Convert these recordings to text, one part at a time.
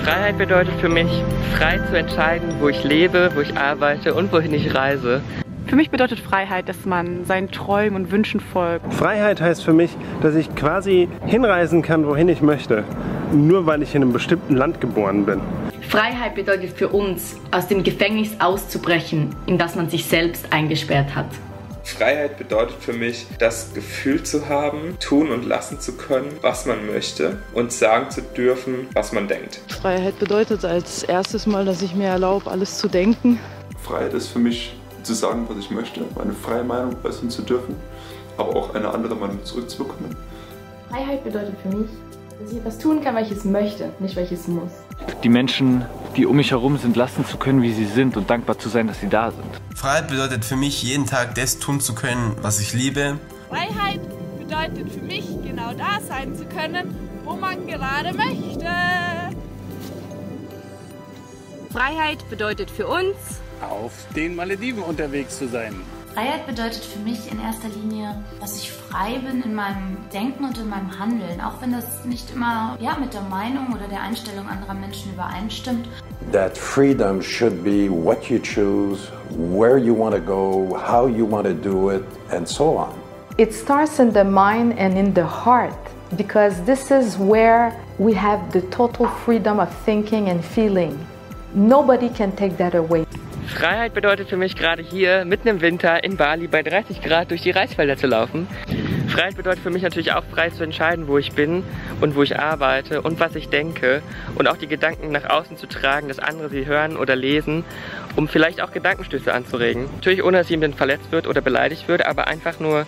Freiheit bedeutet für mich, frei zu entscheiden, wo ich lebe, wo ich arbeite und wohin ich reise. Für mich bedeutet Freiheit, dass man seinen Träumen und Wünschen folgt. Freiheit heißt für mich, dass ich quasi hinreisen kann, wohin ich möchte, nur weil ich in einem bestimmten Land geboren bin. Freiheit bedeutet für uns, aus dem Gefängnis auszubrechen, in das man sich selbst eingesperrt hat. Freiheit bedeutet für mich, das Gefühl zu haben, tun und lassen zu können, was man möchte und sagen zu dürfen, was man denkt. Freiheit bedeutet als erstes mal, dass ich mir erlaube, alles zu denken. Freiheit ist für mich, zu sagen, was ich möchte, meine freie Meinung äußern zu dürfen, aber auch eine andere Meinung zurückzubekommen. Freiheit bedeutet für mich, dass ich etwas tun kann, welches möchte, nicht welches muss. Die Menschen, die um mich herum sind, lassen zu können, wie sie sind und dankbar zu sein, dass sie da sind. Freiheit bedeutet für mich, jeden Tag das tun zu können, was ich liebe. Freiheit bedeutet für mich, genau da sein zu können, wo man gerade möchte. Freiheit bedeutet für uns, auf den Malediven unterwegs zu sein. Freiheit bedeutet für mich in erster Linie, dass ich frei bin in meinem Denken und in meinem Handeln, auch wenn das nicht immer mit der Meinung oder der Einstellung anderer Menschen übereinstimmt. That freedom should be what you choose, where you want to go, how you want to do it, and so on. It starts in the mind and in the heart, because this is where we have the total freedom of thinking and feeling. Nobody can take that away. Freiheit bedeutet für mich gerade hier, mitten im Winter in Bali bei 30 Grad durch die Reisfelder zu laufen. Freiheit bedeutet für mich natürlich auch, frei zu entscheiden, wo ich bin und wo ich arbeite und was ich denke. Und auch die Gedanken nach außen zu tragen, dass andere sie hören oder lesen, um vielleicht auch Gedankenstöße anzuregen. Natürlich ohne, dass jemand verletzt wird oder beleidigt wird, aber einfach nur,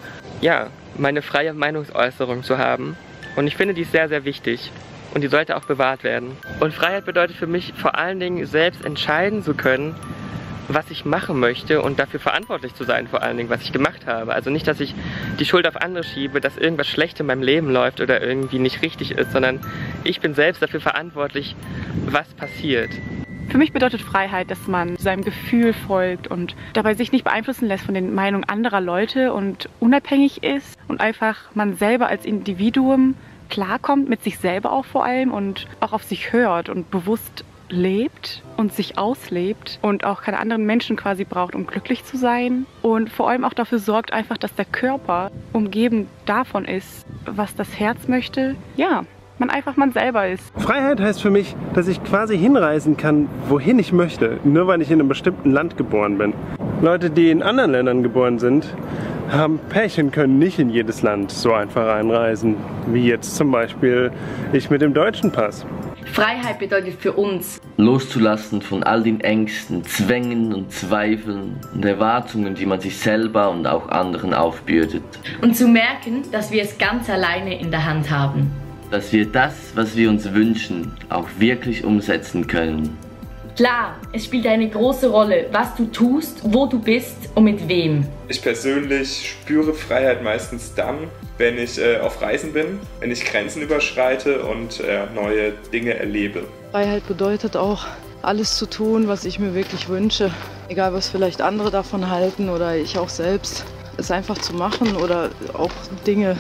meine freie Meinungsäußerung zu haben. Und ich finde, die ist sehr, sehr wichtig. Und die sollte auch bewahrt werden. Und Freiheit bedeutet für mich vor allen Dingen, selbst entscheiden zu können, was ich machen möchte und dafür verantwortlich zu sein, vor allen Dingen, was ich gemacht habe. Also nicht, dass ich die Schuld auf andere schiebe, dass irgendwas schlecht in meinem Leben läuft oder irgendwie nicht richtig ist, sondern ich bin selbst dafür verantwortlich, was passiert. Für mich bedeutet Freiheit, dass man seinem Gefühl folgt und dabei sich nicht beeinflussen lässt von den Meinungen anderer Leute und unabhängig ist und einfach man selber als Individuum klarkommt, mit sich selber auch vor allem und auch auf sich hört und bewusst lebt und sich auslebt und auch keine anderen Menschen quasi braucht, um glücklich zu sein und vor allem auch dafür sorgt einfach, dass der Körper umgeben davon ist, was das Herz möchte. Man einfach man selber ist. Freiheit heißt für mich, dass ich quasi hinreisen kann, wohin ich möchte, nur weil ich in einem bestimmten Land geboren bin. Leute, die in anderen Ländern geboren sind, haben Pech und können nicht in jedes Land so einfach einreisen, wie jetzt zum Beispiel ich mit dem deutschen Pass. Freiheit bedeutet für uns, loszulassen von all den Ängsten, Zwängen und Zweifeln und Erwartungen, die man sich selber und auch anderen aufbürdet. Und zu merken, dass wir es ganz alleine in der Hand haben. Dass wir das, was wir uns wünschen, auch wirklich umsetzen können. Klar, es spielt eine große Rolle, was du tust, wo du bist und mit wem. Ich persönlich spüre Freiheit meistens dann, wenn ich auf Reisen bin, wenn ich Grenzen überschreite und neue Dinge erlebe. Freiheit bedeutet auch, alles zu tun, was ich mir wirklich wünsche. Egal, was vielleicht andere davon halten oder ich auch selbst. Es einfach zu machen oder auch Dinge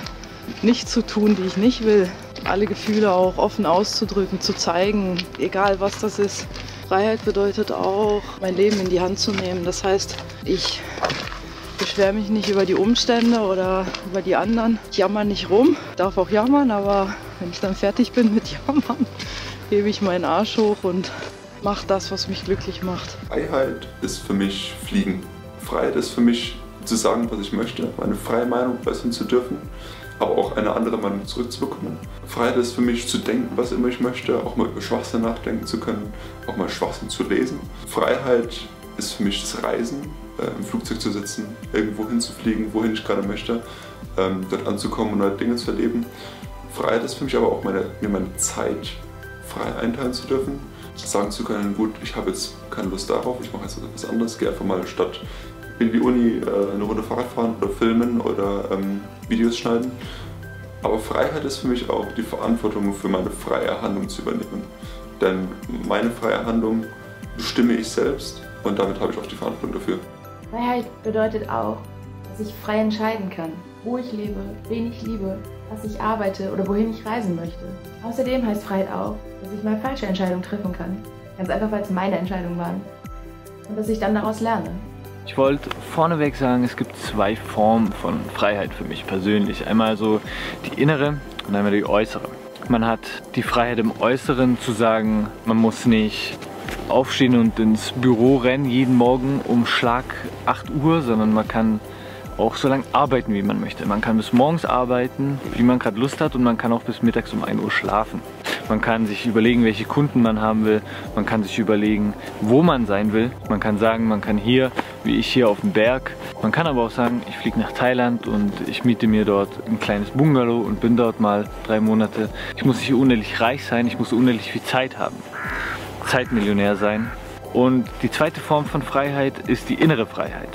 nicht zu tun, die ich nicht will. Alle Gefühle auch offen auszudrücken, zu zeigen, egal was das ist. Freiheit bedeutet auch, mein Leben in die Hand zu nehmen. Das heißt, ich beschwere mich nicht über die Umstände oder über die anderen. Ich jammer nicht rum, darf auch jammern, aber wenn ich dann fertig bin mit Jammern, hebe ich meinen Arsch hoch und mache das, was mich glücklich macht. Freiheit ist für mich Fliegen. Freiheit ist für mich zu sagen, was ich möchte, meine freie Meinung äußern zu dürfen, aber auch eine andere Meinung zurückzubekommen. Freiheit ist für mich zu denken, was immer ich möchte, auch mal über Schwachsinn nachdenken zu können, auch mal Schwachsinn zu lesen. Freiheit ist für mich das Reisen, im Flugzeug zu sitzen, irgendwo hinzufliegen, wohin ich gerade möchte, dort anzukommen und neue Dinge zu erleben. Freiheit ist für mich aber auch mir meine Zeit frei einteilen zu dürfen, sagen zu können, gut, ich habe jetzt keine Lust darauf, ich mache jetzt etwas anderes, gehe einfach mal statt in die Uni eine Runde Fahrrad fahren oder filmen oder Videos schneiden. Aber Freiheit ist für mich auch die Verantwortung für meine freie Handlung zu übernehmen. Denn meine freie Handlung bestimme ich selbst und damit habe ich auch die Verantwortung dafür. Freiheit bedeutet auch, dass ich frei entscheiden kann. wo ich lebe, wen ich liebe, was ich arbeite oder wohin ich reisen möchte. Außerdem heißt Freiheit auch, dass ich mal falsche Entscheidungen treffen kann. Ganz einfach, weil es meine Entscheidungen waren. Und dass ich dann daraus lerne. Ich wollte vorneweg sagen, es gibt zwei Formen von Freiheit für mich persönlich. Einmal so die innere und einmal die äußere. Man hat die Freiheit im Äußeren zu sagen, man muss nicht aufstehen und ins Büro rennen jeden Morgen um Schlag 8 Uhr, sondern man kann auch so lange arbeiten, wie man möchte. Man kann bis morgens arbeiten, wie man gerade Lust hat, und man kann auch bis mittags um 1 Uhr schlafen. Man kann sich überlegen, welche Kunden man haben will. Man kann sich überlegen, wo man sein will. Man kann sagen, man kann hier, wie ich hier auf dem Berg. Man kann aber auch sagen, ich fliege nach Thailand und ich miete mir dort ein kleines Bungalow und bin dort mal 3 Monate. Ich muss nicht unendlich reich sein, ich muss unendlich viel Zeit haben. Zeitmillionär sein. Und die zweite Form von Freiheit ist die innere Freiheit.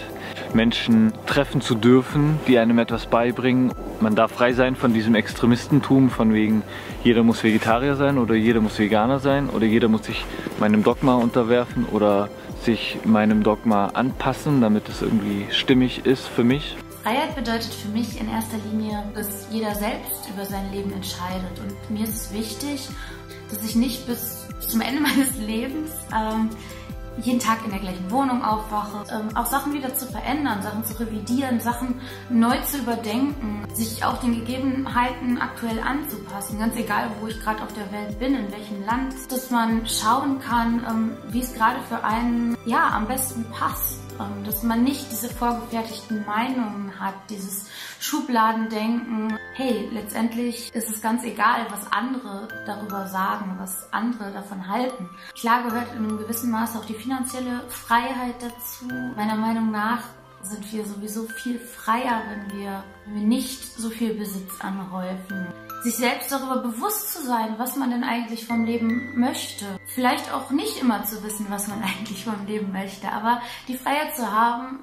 Menschen treffen zu dürfen, die einem etwas beibringen. Man darf frei sein von diesem Extremistentum, von wegen jeder muss Vegetarier sein oder jeder muss Veganer sein oder jeder muss sich meinem Dogma unterwerfen oder sich meinem Dogma anpassen, damit es irgendwie stimmig ist für mich. Freiheit bedeutet für mich in erster Linie, dass jeder selbst über sein Leben entscheidet. Und mir ist es wichtig, dass ich nicht bis zum Ende meines Lebens jeden Tag in der gleichen Wohnung aufwache, auch Sachen wieder zu verändern, Sachen zu revidieren, Sachen neu zu überdenken, sich auch den Gegebenheiten aktuell anzupassen, ganz egal, wo ich gerade auf der Welt bin, in welchem Land, dass man schauen kann, wie es gerade für einen am besten passt, dass man nicht diese vorgefertigten Meinungen hat, dieses Schubladendenken. Hey, letztendlich ist es ganz egal, was andere darüber sagen, was andere davon halten. Klar gehört in einem gewissen Maße auch die finanzielle Freiheit dazu. Meiner Meinung nach sind wir sowieso viel freier, wenn wir nicht so viel Besitz anhäufen. Sich selbst darüber bewusst zu sein, was man denn eigentlich vom Leben möchte. Vielleicht auch nicht immer zu wissen, was man eigentlich vom Leben möchte, aber die Freiheit zu haben,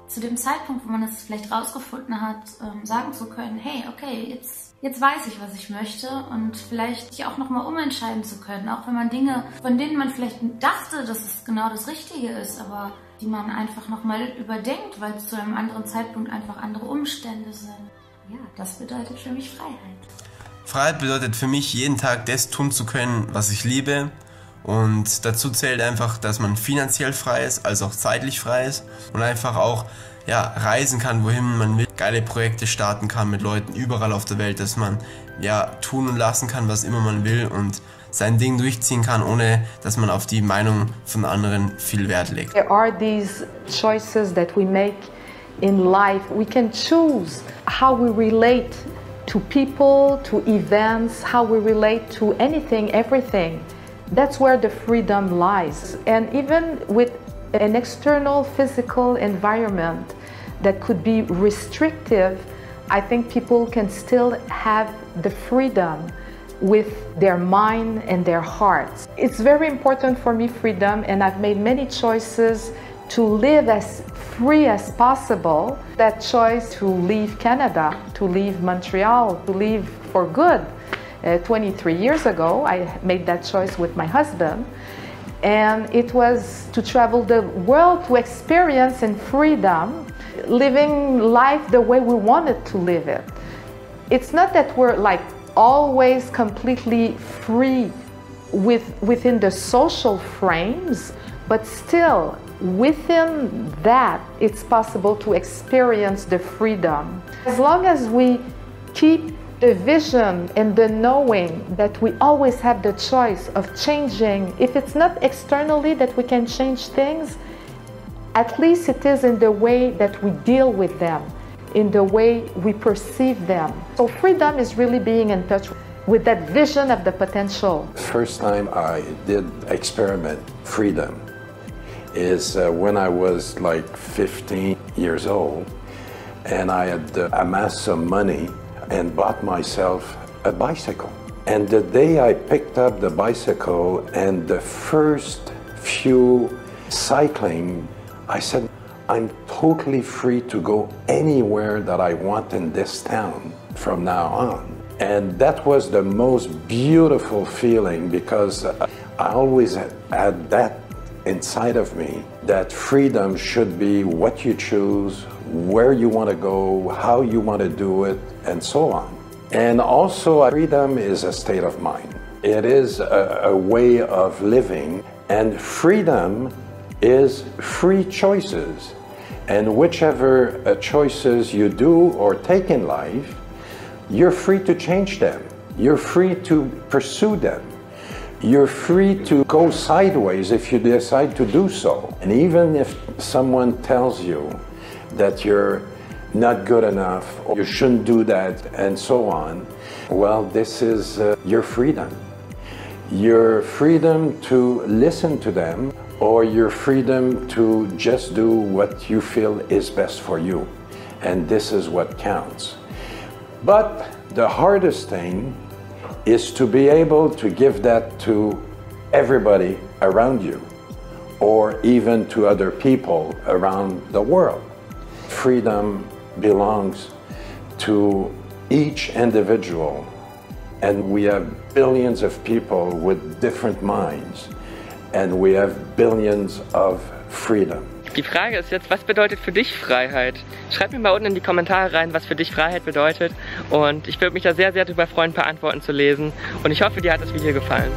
zu dem Zeitpunkt, wo man es vielleicht rausgefunden hat, sagen zu können, hey, okay, jetzt weiß ich, was ich möchte, und vielleicht sich auch nochmal umentscheiden zu können, auch wenn man Dinge, von denen man vielleicht dachte, dass es genau das Richtige ist, aber die man einfach nochmal überdenkt, weil es zu einem anderen Zeitpunkt einfach andere Umstände sind. Ja, das bedeutet für mich Freiheit. Freiheit bedeutet für mich, jeden Tag das tun zu können, was ich liebe. Und dazu zählt einfach, dass man finanziell frei ist, als auch zeitlich frei ist und einfach auch reisen kann, wohin man will, geile Projekte starten kann mit Leuten überall auf der Welt, dass man tun und lassen kann, was immer man will und sein Ding durchziehen kann, ohne dass man auf die Meinung von anderen viel Wert legt. There are these choices that we make in life. We can choose how we relate to people, to events, how we relate to anything, everything. That's where the freedom lies. And even with an external physical environment that could be restrictive, I think people can still have the freedom with their mind and their hearts. It's very important for me, freedom, and I've made many choices to live as free as possible. That choice to leave Canada, to leave Montreal, to leave for good. 23 years ago, I made that choice with my husband, and it was to travel the world, to experience in freedom, living life the way we wanted to live it. It's not that we're like always completely free within the social frames, but still within that it's possible to experience the freedom. As long as we keep the vision and the knowing that we always have the choice of changing. If it's not externally that we can change things, at least it is in the way that we deal with them, in the way we perceive them. So freedom is really being in touch with that vision of the potential. First time I did experiment freedom is when I was like 15 years old, and I had amassed some money and bought myself a bicycle. And the day I picked up the bicycle and the first few cycling, I said, I'm totally free to go anywhere that I want in this town from now on. And that was the most beautiful feeling, because I always had that inside of me that freedom should be what you choose, where you want to go, how you want to do it, and so on. And also, freedom is a state of mind. It is a way of living, and freedom is free choices. And whichever choices you do or take in life, you're free to change them. You're free to pursue them. You're free to go sideways if you decide to do so. And even if someone tells you that you're not good enough, or you shouldn't do that, and so on, well, this is your freedom. Your freedom to listen to them, or your freedom to just do what you feel is best for you. And this is what counts. But the hardest thing is to be able to give that to everybody around you, or even to other people around the world. Freedom belongs to each individual, and we have billions of people with different minds, and we have billions of freedom. Die Frage ist jetzt, was bedeutet für dich Freiheit? Schreib mir mal unten in die Kommentare rein, was für dich Freiheit bedeutet. Und ich würde mich da sehr, sehr darüber freuen, ein paar Antworten zu lesen. Und ich hoffe, dir hat das Video gefallen.